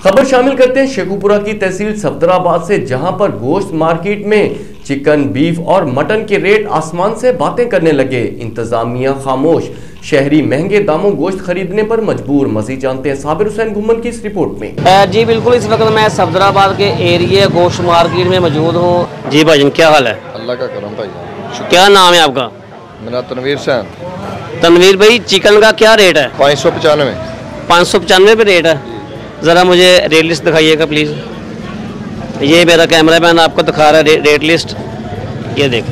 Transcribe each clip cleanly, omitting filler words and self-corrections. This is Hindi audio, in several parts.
खबर शामिल करते हैं शेखुपुरा की तहसील सफदराबाद से, जहां पर गोश्त मार्केट में चिकन, बीफ और मटन के रेट आसमान से बातें करने लगे। इंतजामिया खामोश, शहरी महंगे दामों गोश्त खरीदने पर मजबूर। मजीद जानते हैं साबिर हुसैन घुमन की इस रिपोर्ट में। जी बिल्कुल, इस वक्त मैं सफदराबाद के एरिया गोश्त मार्केट में मौजूद हूँ। जी भाईजान, क्या हाल है? अल्लाह का करम भाई। क्या नाम है आपका? मेरा तनवीर हुसैन। तनवीर भाई, चिकन का क्या रेट है? 595। 595 पे रेट है। ज़रा मुझे रेट लिस्ट दिखाइएगा प्लीज़। ये मेरा कैमरा मैन आपको दिखा रहा है रेट लिस्ट। ये देख,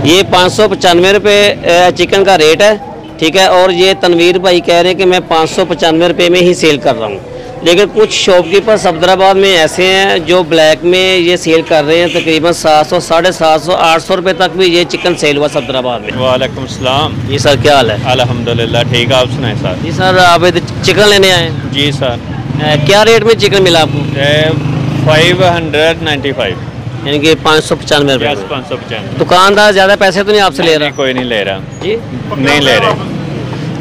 ये 595 रुपये चिकन का रेट है, ठीक है। और ये तनवीर भाई कह रहे हैं कि मैं 595 रुपये में ही सेल कर रहा हूँ, लेकिन कुछ शॉपकीपर सफदराबाद में ऐसे हैं जो ब्लैक में ये सेल कर रहे हैं। तकरीबन 700, 750, 800 रुपये तक भी ये चिकन सेल हुआ सफदराबाद में। वालेकुम सलाम। जी सर, क्या हाल है? अल्हम्दुलिल्लाह ठीक है, आप सुनाए सर? जी सर, आप चिकन लेने आए हैं? जी सर। क्या रेट में चिकन मिला आपको? 595, यानी कि 595 रुपये। 595। दुकानदार ज़्यादा पैसे तो नहीं आपसे ले रहा? कोई नहीं ले रहा जी, नहीं ले रहे।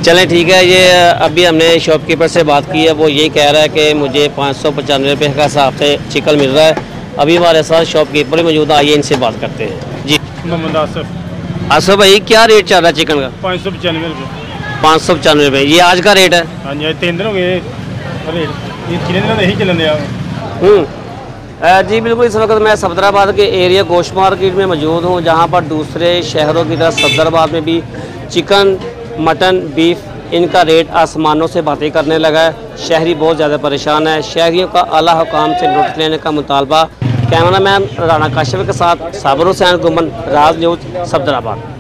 चलें ठीक है। ये अभी हमने शॉपकीपर से बात की है, वो यही कह रहा है कि मुझे 595 रुपये का हिसाब से चिकन मिल रहा है। अभी हमारे साथ शॉपकीपर मौजूद है, आइए इनसे बात करते हैं। जी मोहम्मद आसफ। आसफ भाई, क्या रेट चल रहा है चिकन का? 595 रुपये। 595 रुपये, ये आज का रेट है? हाँ जी, 3 दिन हो गए रेट, ये 3 दिन यही चलन दिया। जी बिल्कुल, इस वक्त मैं सफदराबाद के एरिया गोश्त मार्केट में मौजूद हूँ, जहाँ पर दूसरे शहरों की तरह सफदराबाद में भी चिकन, मटन, बीफ, इनका रेट आसमानों से बातें करने लगा है। शहरी बहुत ज़्यादा परेशान है। शहरियों का आला हुकाम से नोटिस लेने का मुतालबा। कैमरा मैन राना काशिफ के साथ साबिर हुसैन घुमन, राज न्यूज़, सफदराबाद।